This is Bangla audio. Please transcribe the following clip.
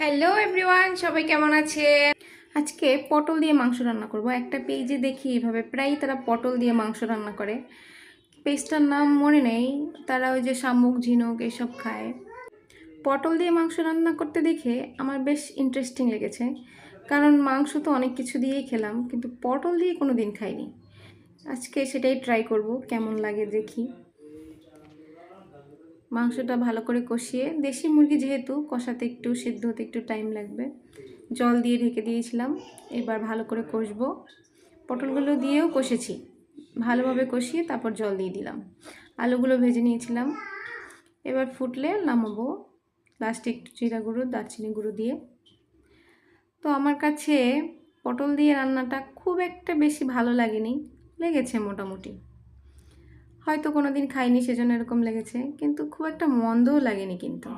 হ্যালো এভরিওয়ান, সবাই কেমন আছে? আজকে পটল দিয়ে মাংস রান্না করব। একটা পেজে দেখি এভাবে প্রায় তারা পটল দিয়ে মাংস রান্না করে। পেজটার নাম মনে নেই। তারা ওই যে শামুক ঝিনুক এসব খায়। পটল দিয়ে মাংস রান্না করতে দেখে আমার বেশ ইন্টারেস্টিং লেগেছে, কারণ মাংস তো অনেক কিছু দিয়েই খেলাম, কিন্তু পটল দিয়ে কোনো দিন খাইনি। আজকে সেটাই ট্রাই করব, কেমন লাগে দেখি। মাংসটা ভালো করে কষিয়ে, দেশি মুরগি যেহেতু কষাতে একটু সিদ্ধ হতে একটু টাইম লাগবে, জল দিয়ে ঢেকে দিয়েছিলাম। এবার ভালো করে কষবো। পটলগুলো দিয়েও কষেছি, ভালোভাবে কষিয়ে তারপর জল দিয়ে দিলাম। আলুগুলো ভেজে নিয়েছিলাম। এবার ফুটলে নামাবো, লাস্টে একটু জিরা গুঁড়ো দারচিনি গুঁড়ো দিয়ে। তো আমার কাছে পটল দিয়ে রান্নাটা খুব একটা বেশি ভালো লাগেনি, লেগেছে মোটামুটি। হয়তো কোনো দিন খাইনি সেজন্য এরকম লেগেছে, কিন্তু খুব একটা মন্দও লাগেনি কিন্তু।